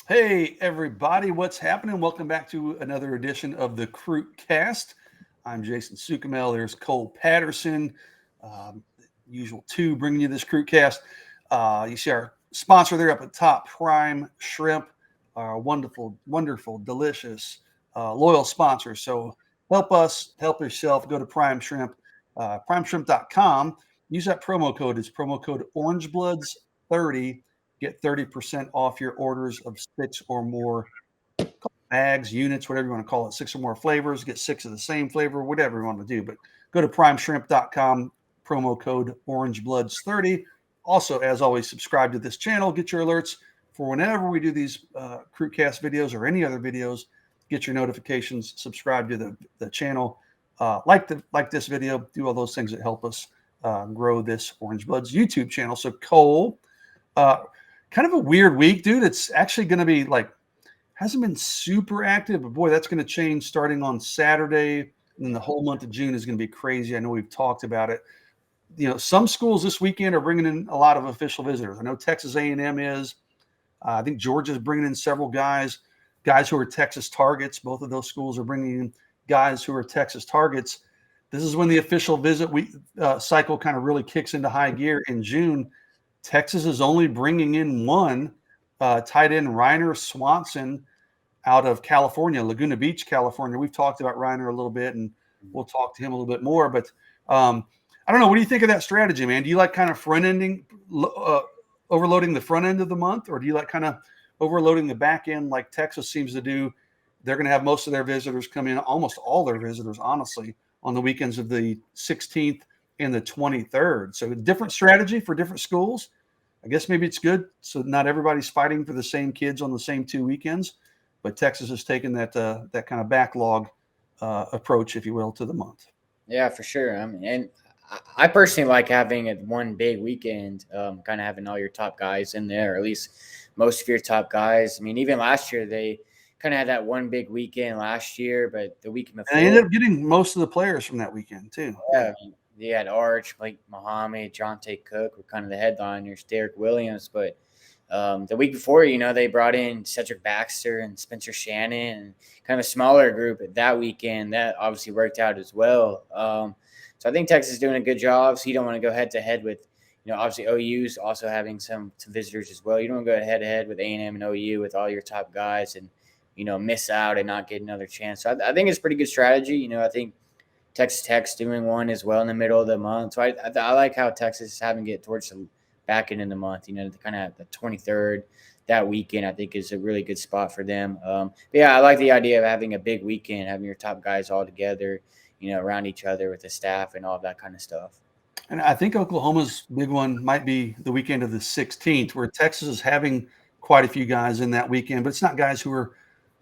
Hey, everybody, what's happening? Welcome back to another edition of the Crew Cast. I'm Jason Sukamel. There's Cole Patterson, um, usual two, bringing you this Crew Cast. You see our sponsor there up at top, Prime Shrimp, our wonderful, delicious, loyal sponsor. So help us, help yourself. Go to Prime Shrimp, primeshrimp.com. Use that promo code. It's promo code OrangeBloods30. Get 30% off your orders of 6 or more bags, units, whatever you want to call it, 6 or more flavors. Get 6 of the same flavor, whatever you want to do. But go to primeshrimp.com, promo code OrangeBloods30. Also, as always, subscribe to this channel. Get your alerts for whenever we do these Crewcast videos or any other videos. Get your notifications. Subscribe to the channel. Like this video. Do all those things that help us grow this Orange Bloods YouTube channel. So, Cole, kind of a weird week, dude. It's actually going to be hasn't been super active, but boy, that's going to change starting on Saturday. And then the whole month of June is going to be crazy. I know we've talked about it. You know, some schools this weekend are bringing in a lot of official visitors. I know Texas A&M is. I think Georgia's bringing in several guys who are Texas targets. Both of those schools are bringing in guys who are Texas targets. This is when the official visit cycle kind of really kicks into high gear in June. Texas is only bringing in one tight end, Reiner Swanson, out of California, Laguna Beach, California. We've talked about Reiner a little bit, and we'll talk to him a little bit more. But I don't know. What do you think of that strategy, man? Do you like kind of front-ending, overloading the front end of the month, or do you like kind of overloading the back end like Texas seems to do? They're going to have most of their visitors come in, almost all their visitors, honestly, on the weekends of the 16th and the 23rd. So a different strategy for different schools. I guess maybe it's good. So not everybody's fighting for the same kids on the same 2 weekends, but Texas has taken that kind of backlog approach, if you will, to the month. Yeah, for sure. I mean, and I personally like having it one big weekend, kind of having all your top guys in there, or at least most of your top guys. I mean, even last year they kind of had that one big weekend last year, but the weekend before, And they ended up getting most of the players from that weekend too. Yeah, I mean, they had Arch, Blake Muhammad, Jonte Cook were kind of the headliners, Derek Williams. But the week before, they brought in Cedric Baxter and Spencer Shannon, and kind of a smaller group that weekend. That obviously worked out as well. So I think Texas is doing a good job. So you don't want to go head to head with, obviously OU's also having some visitors as well. You don't want to go head to head with A&M and OU with all your top guys and, miss out and not get another chance. So I think it's a pretty good strategy. I think Texas Tech's doing one as well in the middle of the month. So I like how Texas is having it towards the back end of the month, kind of the 23rd, that weekend, I think is a really good spot for them. But yeah, I like the idea of having a big weekend, having your top guys all together, around each other with the staff and all that kind of stuff. And I think Oklahoma's big one might be the weekend of the 16th, where Texas is having quite a few guys in that weekend, but it's not guys who are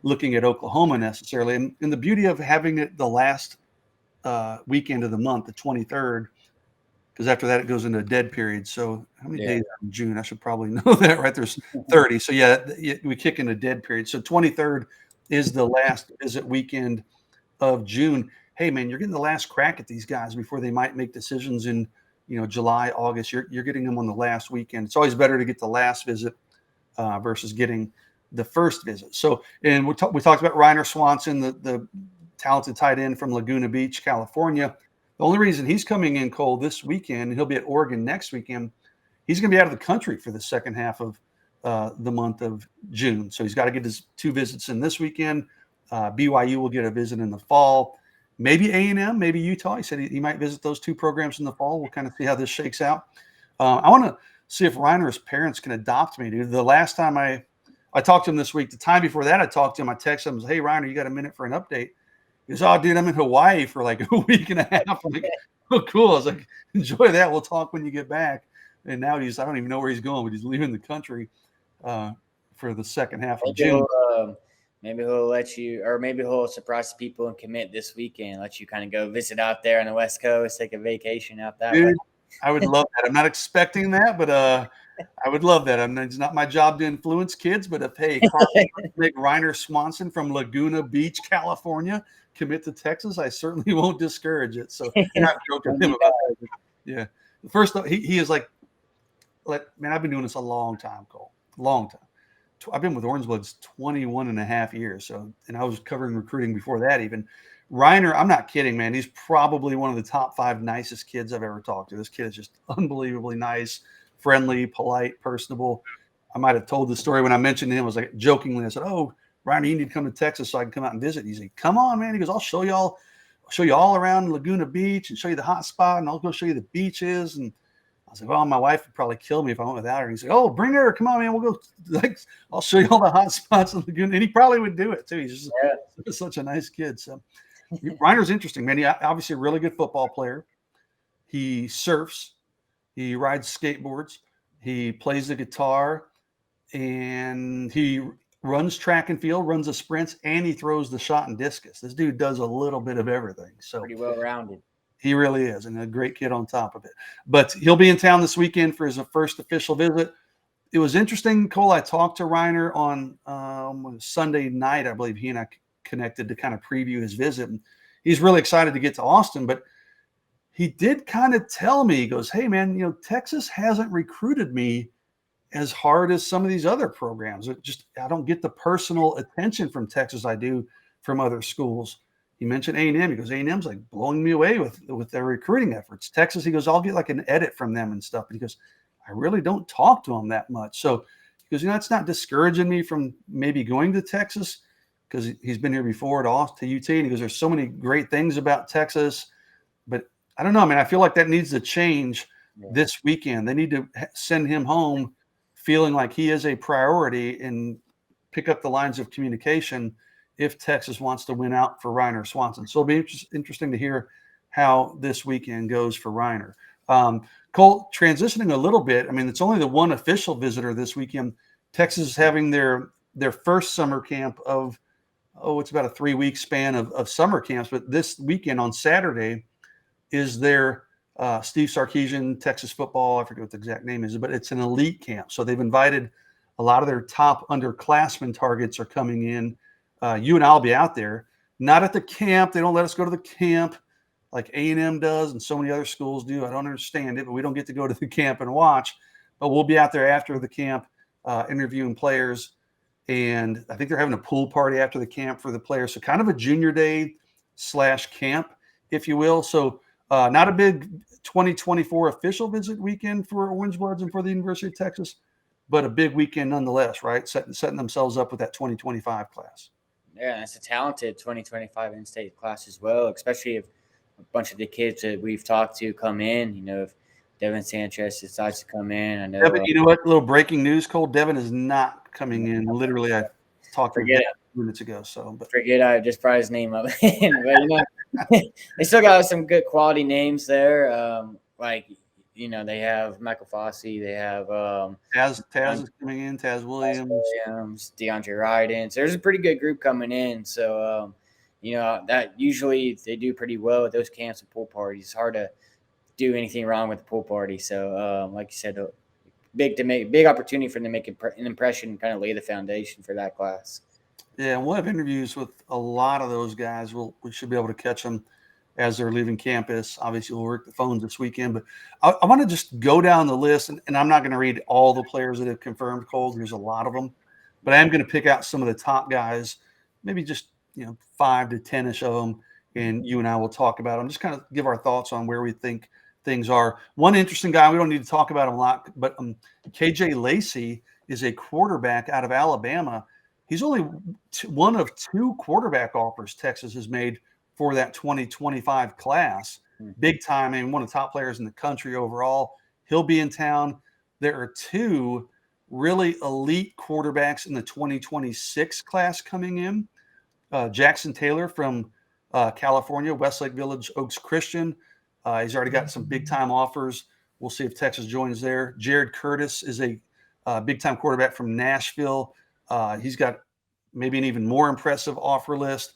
looking at Oklahoma necessarily. And the beauty of having it the last weekend of the month, the 23rd, because after that it goes into a dead period. So how many days are in June? I should probably know that, right? There's 30. So yeah, we kick into dead period. So 23rd is the last visit weekend of June. Hey man, you're getting the last crack at these guys before they might make decisions in, July, August. You're getting them on the last weekend. It's always better to get the last visit versus getting the first visit. So, and we talked about Reiner Swanson, the talented tight end from Laguna Beach, California. The only reason he's coming in, Cole, this weekend, and he'll be at Oregon next weekend, he's going to be out of the country for the second half of the month of June. So he's got to get his 2 visits in this weekend. BYU will get a visit in the fall. Maybe A&M, maybe Utah. He said he might visit those 2 programs in the fall. We'll kind of see how this shakes out. I want to see if Reiner's parents can adopt me, dude. The last time I talked to him this week, the time before that I talked to him, I texted him, hey, Reiner, you got a minute for an update? He goes, oh, dude, I'm in Hawaii for like a week and a half. I'm like, oh, cool. I was like, enjoy that. We'll talk when you get back. And now I don't even know where he's going, but he's leaving the country for the second half of June. Maybe he'll let you, or maybe he'll surprise people and commit this weekend, let you kind of go visit out there on the West Coast, take a vacation out that way. I would love that. I'm not expecting that, but I would love that. It's not my job to influence kids, but if, hey, make Reiner Swanson from Laguna Beach, California, commit to Texas, I certainly won't discourage it. So I'm not joking with him about that. Yeah. First, he is like, man, I've been doing this a long time, Cole. Long time. I've been with Orange Bloods 21 and a half years. So, and I was covering recruiting before that even. Reiner, I'm not kidding, man. He's probably one of the top 5 nicest kids I've ever talked to. This kid is just unbelievably nice, friendly, polite, personable. I might have told the story when I mentioned him. I was like jokingly, I said, "Oh, Reiner, you need to come to Texas so I can come out and visit." He's like, "Come on, man." He goes, I'll show you all around Laguna Beach and show you the hot spot, and I'll go show you the beaches." And I was like, "Well, my wife would probably kill me if I went without her." And he's like, "Oh, bring her. Come on, man. We'll go. Like, I'll show you all the hot spots in Laguna." And he probably would do it too. He's just such a nice kid. So Reiner's interesting, man. He obviously a really good football player. He surfs. He rides skateboards. He plays the guitar, and he runs track and field, runs the sprints, and he throws the shot and discus. This dude does a little bit of everything. So pretty well rounded. He really is, and a great kid on top of it. But he'll be in town this weekend for his first official visit. It was interesting, Cole. I talked to Reiner on Sunday night. I believe he and I connected to kind of preview his visit. And he's really excited to get to Austin, but he did kind of tell me, he goes, "Hey, man, Texas hasn't recruited me as hard as some of these other programs. I don't get the personal attention from Texas I do from other schools." He mentioned A&M. He goes, "A&M's like blowing me away with their recruiting efforts." Texas, he goes, "I'll get like an edit from them and stuff because I really don't talk to them that much." So he goes, "It's not discouraging me from maybe going to Texas," because he's been here before to UT. And he goes, "There's so many great things about Texas, but I don't know. I mean, I feel like that needs to change this weekend. They need to send him home feeling like he is a priority and pick up the lines of communication if Texas wants to win out for Reiner Swanson." So it'll be interesting to hear how this weekend goes for Reiner. Cole, transitioning a little bit, I mean, it's only the one official visitor this weekend. Texas is having their first summer camp of, it's about a 3-week span of summer camps. But this weekend on Saturday is their Steve Sarkisian Texas football. I forget what the exact name is, but it's an elite camp. So they've invited a lot of their top underclassmen targets are coming in. You and I'll be out there, not at the camp. They don't let us go to the camp like A&M does and so many other schools do. I don't understand it, but we don't get to go to the camp and watch. But we'll be out there after the camp interviewing players. And I think they're having a pool party after the camp for the players. So kind of a junior day / camp, if you will. So not a big 2024 official visit weekend for Orange Bloods and for the University of Texas, but a big weekend nonetheless, right? Setting themselves up with that 2025 class. Yeah, it's a talented 2025 in-state class as well, especially if a bunch of the kids that we've talked to come in. If Devin Sanchez decides to come in, I know. Devin, you know what? A little breaking news, Cole. Devin is not coming in. Literally, I talked to him minutes ago. Forget I just brought his name up. But they still got some good quality names there. They have Michael Fossey. They have Taz is coming in. Taz Williams, DeAndre Ryden. So there's a pretty good group coming in. So that usually they do pretty well at those camps and pool parties. It's hard to do anything wrong with the pool party. So like you said, big opportunity for them to make an impression and kind of lay the foundation for that class. Yeah, and we'll have interviews with a lot of those guys. We should be able to catch them as they're leaving campus. Obviously, we'll work the phones this weekend. But I want to just go down the list, and I'm not going to read all the players that have confirmed, Cole. There's a lot of them. But I am going to pick out some of the top guys, maybe just 5 to 10-ish of them, and you and I will talk about them. Just kind of give our thoughts on where we think things are. One interesting guy, we don't need to talk about him a lot, but KJ Lacey is a quarterback out of Alabama. He's only one of 2 quarterback offers Texas has made for that 2025 class. Big time, and one of the top players in the country overall. He'll be in town. There are 2 really elite quarterbacks in the 2026 class coming in. Jackson Taylor from California, Westlake Village Oaks Christian. He's already got some big-time offers. We'll see if Texas joins there. Jared Curtis is a big-time quarterback from Nashville. He's got maybe an even more impressive offer list.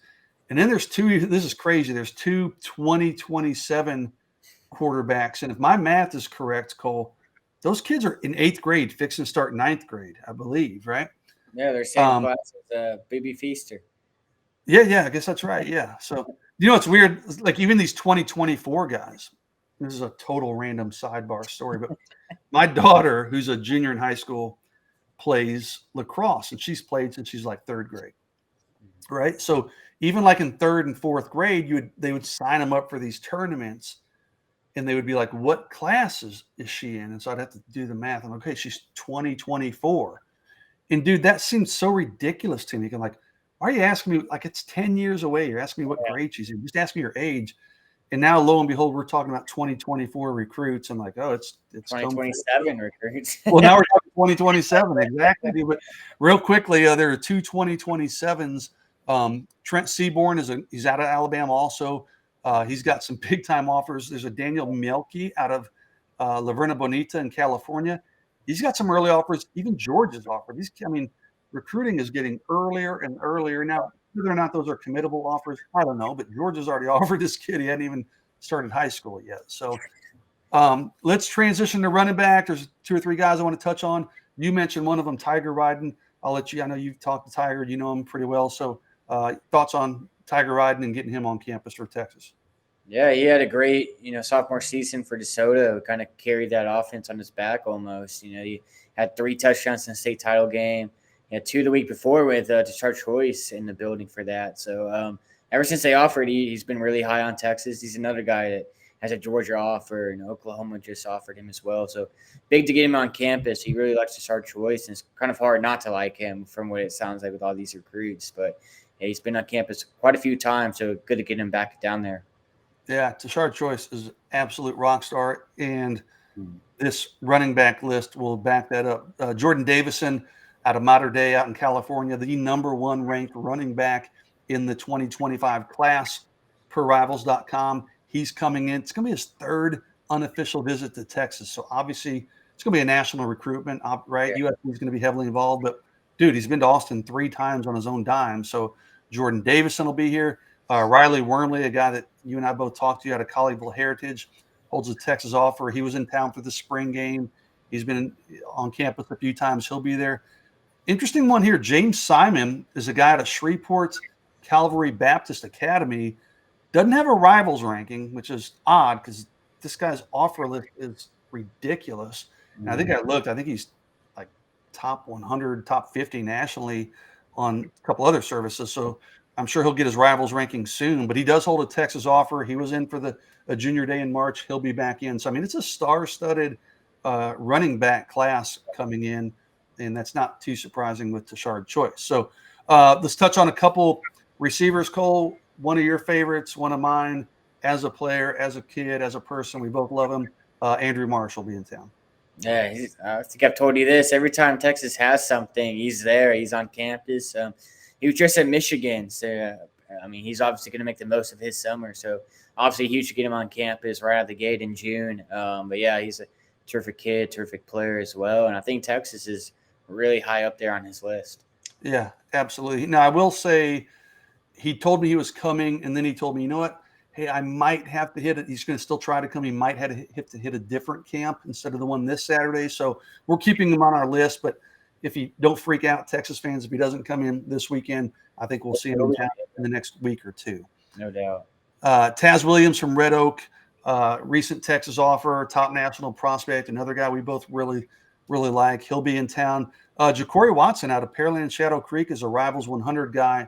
And then there's 2, this is crazy, there's 2 2027 quarterbacks. And if my math is correct, Cole, those kids are in 8th grade, fixing to start 9th grade, I believe, right? Yeah, they're same class as Baby Feaster. Yeah, I guess that's right. Yeah. So, it's weird. Like even these 2024 guys, this is a total random sidebar story, but my daughter, who's a junior in high school, plays lacrosse, and she's played since she's like third grade, right? So even like in third and fourth grade, they would sign them up for these tournaments, and they would be like, "What classes is she in?" And so I'd have to do the math. I'm like, "Okay, she's 2024." And dude, that seems so ridiculous to me. I'm like, why are you asking me? Like, it's 10 years away. You're asking me what grade she's in. Just ask me her age. And now, lo and behold, we're talking about 2024 recruits. I'm like, oh, it's 2027 recruits. Well, now we're talking 2027. Exactly. Dude. But real quickly, there are two 2027s. Trent Seaborn he's out of Alabama also. He's got some big time offers. There's a Daniel Mielke out of La Verna Bonita in California. He's got some early offers. Even Georgia's offered. Recruiting is getting earlier and earlier. Now, whether or not those are committable offers, I don't know. But Georgia's already offered this kid. He hadn't even started high school yet. So let's transition to running back. There's 2 or 3 guys I want to touch on. You mentioned one of them, Tiger Ryden. I'll let you. I know you've talked to Tiger. You know him pretty well. So thoughts on Tiger Ryden and getting him on campus for Texas? Yeah, he had a great, sophomore season for DeSoto. Kind of carried that offense on his back almost. He had 3 touchdowns in the state title game. He had 2 the week before with Tashard Choice in the building for that. So ever since they offered, he's been really high on Texas. He's another guy that has a Georgia offer, and Oklahoma just offered him as well. So big to get him on campus. He really likes Tashard Choice, and it's kind of hard not to like him from what it sounds like with all these recruits. But yeah, he's been on campus quite a few times, so good to get him back down there. Yeah, Tashard Choice is an absolute rock star, and this running back list will back that up. Jordan Davison out of Mater Dei out in California, the #1 ranked running back in the 2025 class per Rivals.com. He's coming in. It's going to be his 3rd unofficial visit to Texas. So obviously it's going to be a national recruitment, right? Yeah. USC is going to be heavily involved. But, dude, he's been to Austin 3 times on his own dime. So Jordan Davison will be here. Riley Wormley, a guy that you and I both talked to out of Colleyville Heritage, holds a Texas offer. He was in town for the spring game. He's been on campus a few times. He'll be there. Interesting one here. James Simon is a guy out of Shreveport Calvary Baptist Academy. Doesn't have a Rivals ranking, which is odd because this guy's offer list is ridiculous. And I think I looked. I think he's like top 100, top 50 nationally on a couple other services. So I'm sure he'll get his Rivals ranking soon. But he does hold a Texas offer. He was in for a junior day in March. He'll be back in. So, I mean, it's a star-studded running back class coming in, and that's not too surprising with Tashard Choice. So let's touch on a couple receivers, Cole. One of your favorites, one of mine, as a player, as a kid, as a person. We both love him. Andrew Marsh will be in town. Yeah, I think I've told you this. Every time Texas has something, he's there. He's on campus. He was just at Michigan. So, he's obviously going to make the most of his summer. So, obviously, huge to get him on campus right out of the gate in June. But, yeah, he's a terrific kid, terrific player as well. And I think Texas is really high up there on his list. Yeah, absolutely. Now, I will say he told me he was coming, and then he told me, you know what? Hey, I might have to hit it. He's going to still try to come. He might have to hit a different camp instead of the one this Saturday. So we're keeping him on our list. But if you don't freak out, Texas fans, if he doesn't come in this weekend, I think we'll see him in town in the next week or 2. No doubt. Taz Williams from Red Oak, recent Texas offer, top national prospect, another guy we both really, really like. He'll be in town. Ja'Cory Watson out of Pearland Shadow Creek is a Rivals 100 guy.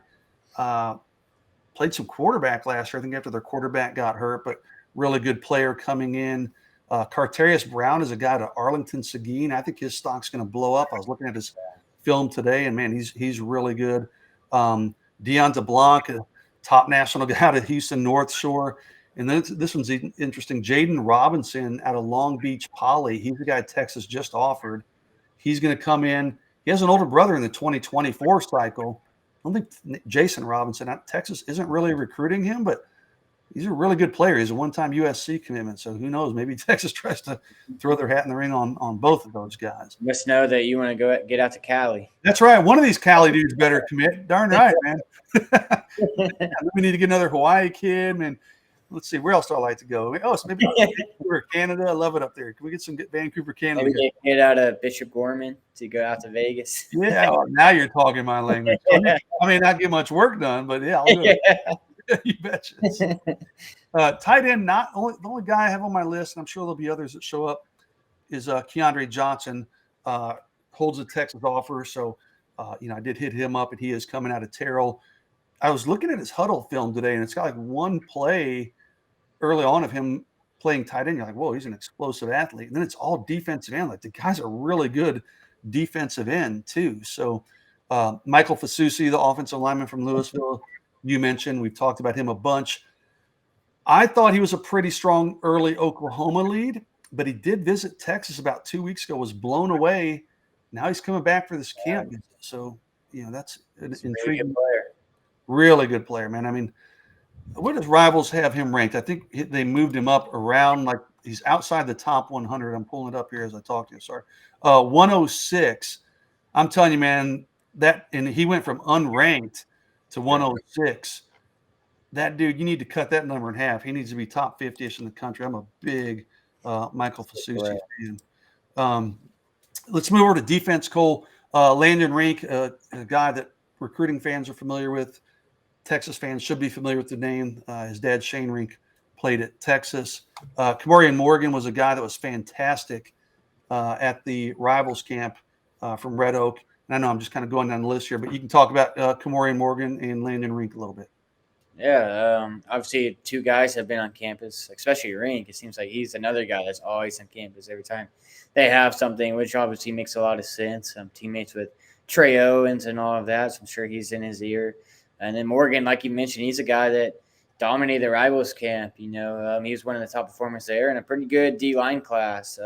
Played some quarterback last year, I think, after their quarterback got hurt, but really good player coming in. Carterius Brown is a guy to Arlington Seguin. I think his stock's going to blow up. I was looking at his film today, and, man, he's really good. Deon DeBlanc, a top national guy out of Houston North Shore. And then this one's interesting. Jaden Robinson out of Long Beach Poly. He's the guy Texas just offered. He's going to come in. He has an older brother in the 2024 cycle. I don't think Jason Robinson, Texas isn't really recruiting him, but he's a really good player. He's a one-time USC commitment, so who knows? Maybe Texas tries to throw their hat in the ring on both of those guys. You must know that you want to get out to Cali. That's right. One of these Cali dudes better commit. Darn right, man. We need to get another Hawaii kid, man. Let's see, where else do I like to go? So maybe Vancouver, Canada. I love it up there. Can we get some Vancouver, Canada? Maybe get out of Bishop Gorman to go out to Vegas. Yeah, well, now you're talking my language. I may not get much work done, but yeah, I'll do it. You betcha. Tight end, the only guy I have on my list, and I'm sure there'll be others that show up, is Keandre Johnson, holds a Texas offer. So, I did hit him up, and he is coming out of Terrell. I was looking at his huddle film today, and it's got like one play early on of him playing tight end. You're like, whoa, he's an explosive athlete. And then it's all defensive end. Like the guy's a really good defensive end too. So Michael Fasusi, the offensive lineman from Louisville, you mentioned, we've talked about him a bunch. I thought he was a pretty strong early Oklahoma lead, but he did visit Texas about 2 weeks ago, was blown away. Now he's coming back for this camp visit. So, that's an intriguing, really good player, man. I mean, what does Rivals have him ranked? I think they moved him up around, like he's outside the top 100. I'm pulling it up here as I talk to you. Sorry. 106. I'm telling you, man, and he went from unranked to 106. That dude, you need to cut that number in half. He needs to be top 50-ish in the country. I'm a big Michael Fasusi fan. Let's move over to defense, Cole. Landon Rink, a guy that recruiting fans are familiar with. Texas fans should be familiar with the name. His dad, Shane Rink, played at Texas. Kamarian Morgan was a guy that was fantastic at the Rivals camp from Red Oak. And I know I'm just kind of going down the list here, but you can talk about Kamarian Morgan and Landon Rink a little bit. Yeah, obviously 2 guys have been on campus, especially Rink. It seems like he's another guy that's always on campus every time they have something, which obviously makes a lot of sense. Teammates with Trey Owens and all of that, so I'm sure he's in his ear. And then Morgan, like you mentioned, he's a guy that dominated the Rivals camp. He was one of the top performers there and a pretty good D-line class,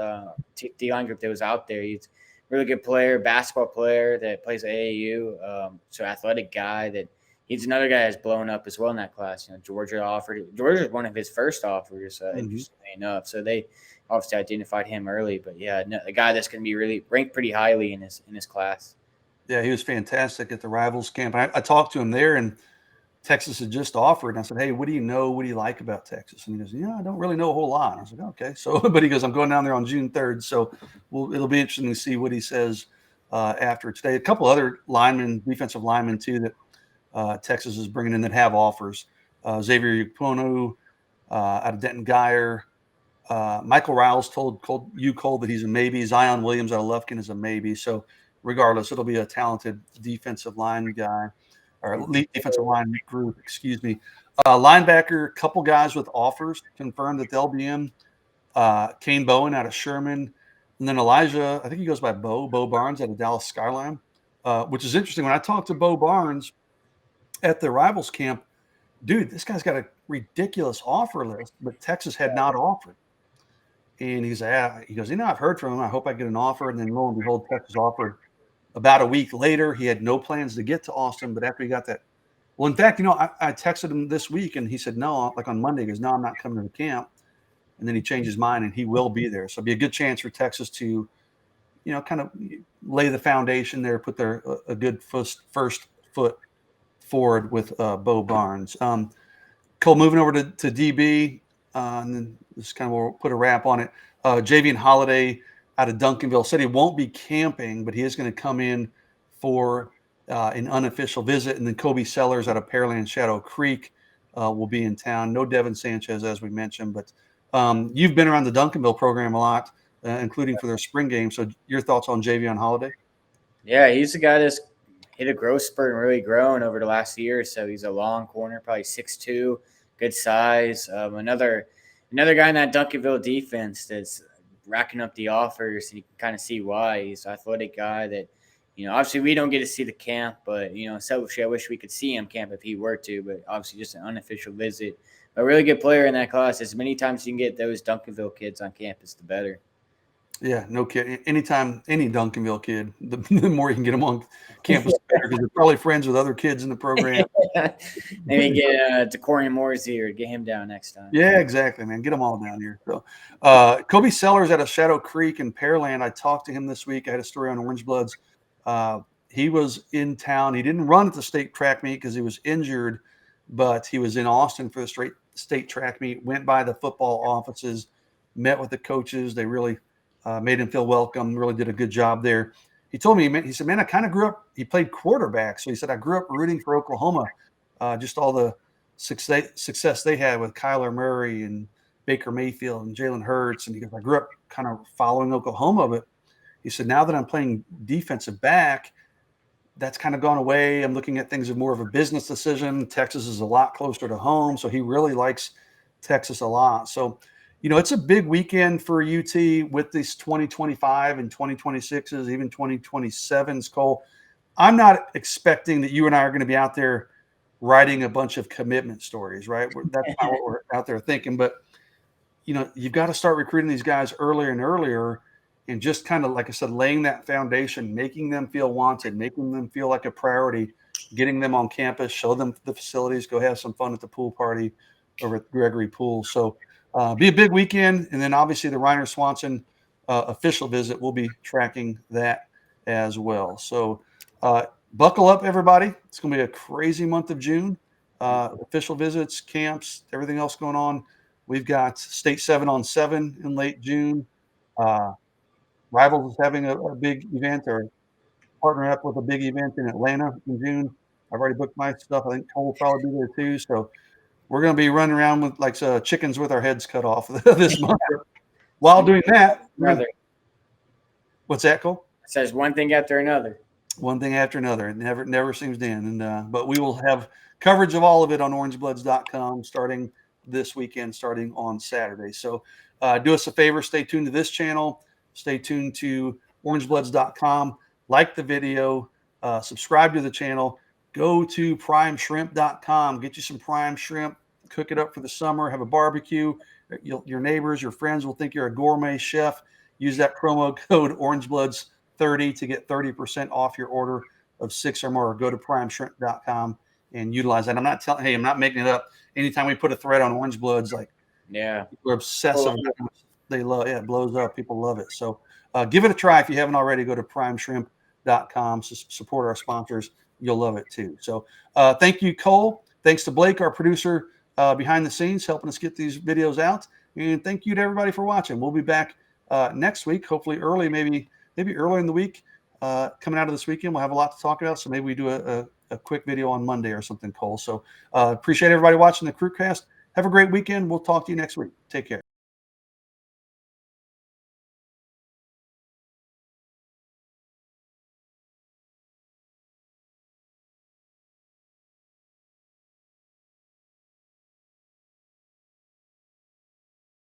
D-line group that was out there. He's a really good player, basketball player that plays at AAU, so athletic guy that he's another guy that's blown up as well in that class. Georgia was one of his first offers, interestingly enough. So they obviously identified him early. But yeah, a guy that's going to be really ranked pretty highly in his class. Yeah, he was fantastic at the Rivals camp. I talked to him there, and Texas had just offered. And I said, hey, what do you know? What do you like about Texas? And he goes, I don't really know a whole lot. And I was like, okay. So, but he goes, I'm going down there on June 3rd. So it'll be interesting to see what he says after today. A couple other defensive linemen too, that Texas is bringing in that have offers. Xavier Ukponu out of Denton Guyer. Michael Riles told Cole that he's a maybe. Zion Williams out of Lufkin is a maybe. So regardless, it'll be a talented defensive line guy or elite defensive line group, excuse me. Linebacker, a couple guys with offers confirmed that they'll be in. Kane Bowen out of Sherman. And then Elijah, I think he goes by Bo Barnes out of Dallas Skyline, which is interesting. When I talked to Bo Barnes at the Rivals camp, dude, this guy's got a ridiculous offer list, but Texas had not offered. And he goes, I've heard from him. I hope I get an offer. And then lo and behold, Texas offered. About a week later, he had no plans to get to Austin, but after he got that, well, in fact, I texted him this week and he said, no, like on Monday, he goes, no, I'm not coming to the camp. And then he changed his mind and he will be there. So it'll be a good chance for Texas to, kind of lay the foundation there, put a good first foot forward with Bo Barnes. Cole, moving over to DB, and then this kind of will put a wrap on it. Javian Holiday out of Duncanville said he won't be camping, but he is going to come in for an unofficial visit. And then Kobe Sellers out of Pearland Shadow Creek will be in town. No Devin Sanchez, as we mentioned, but you've been around the Duncanville program a lot, including for their spring game. So your thoughts on Javian Holiday? Yeah, he's a guy that's hit a growth spurt and really grown over the last year. So he's a long corner, probably 6'2", good size. Another guy in that Duncanville defense that's racking up the offers, and you can kind of see why. He's an athletic guy that, obviously we don't get to see the camp, but, selfishly, I wish we could see him camp if he were to, but obviously just an unofficial visit. A really good player in that class. As many times as you can get those Duncanville kids on campus, the better. Yeah, no kidding. Anytime any Duncanville kid, the more you can get them on campus, the better, because they're probably friends with other kids in the program. Maybe get DeCorian Moore's here, get him down next time. Yeah, exactly, man. Get them all down here. So, Kobe Sellers out of Shadow Creek in Pearland. I talked to him this week. I had a story on Orange Bloods. He was in town. He didn't run at the state track meet because he was injured, but he was in Austin for the state track meet. Went by the football offices, met with the coaches. They really made him feel welcome, really did a good job there. He told me, he said, man, I kind of grew up, he played quarterback. So he said, I grew up rooting for Oklahoma, just all the success they had with Kyler Murray and Baker Mayfield and Jalen Hurts. And he goes, I grew up kind of following Oklahoma, but He said, now that I'm playing defensive back, that's kind of gone away. I'm looking at things as more of a business decision. Texas is a lot closer to home, so he really likes Texas a lot. So, it's a big weekend for UT with these 2025 and 2026s, even 2027s, Cole. I'm not expecting that you and I are going to be out there writing a bunch of commitment stories, right? That's not what we're out there thinking. But, you've got to start recruiting these guys earlier and earlier, and just kind of, like I said, laying that foundation, making them feel wanted, making them feel like a priority, getting them on campus, show them the facilities, go have some fun at the pool party over at Gregory Pool. So be a big weekend. And then obviously the Reiner Swanson official visit, we'll be tracking that as well. So buckle up, everybody. It's going to be a crazy month of June. Official visits, camps, everything else going on. We've got State 7-on-7 in late June. Rivals is having a big event, or partnering up with a big event in Atlanta in June. I've already booked my stuff. I think Cole will probably be there too. So we're going to be running around with like chickens with our heads cut off this month. While doing that, what's that, Cole? It says one thing after another. One thing after another. It never seems to end. And but we will have coverage of all of it on orangebloods.com starting this weekend, starting on Saturday. So do us a favor, stay tuned to this channel, stay tuned to orangebloods.com, like the video, subscribe to the channel, go to primeshrimp.com, get you some prime shrimp, cook it up for the summer, have a barbecue. Your neighbors, your friends will think you're a gourmet chef. Use that promo code orangebloods30 to get 30% off your order of 6 or more. Go to primeshrimp.com and utilize that. I'm not making it up. Anytime we put a thread on Orange Bloods, like, we're obsessive. They love it. It blows up. People love it. So give it a try if you haven't already. Go to primeshrimp.com. Support our sponsors. You'll love it too. So thank you, Cole. Thanks to Blake, our producer behind the scenes, helping us get these videos out. And thank you to everybody for watching. We'll be back next week, hopefully early, maybe early in the week. Coming out of this weekend, we'll have a lot to talk about. So maybe we do a quick video on Monday or something, Cole. So appreciate everybody watching the Crewcast. Have a great weekend. We'll talk to you next week. Take care.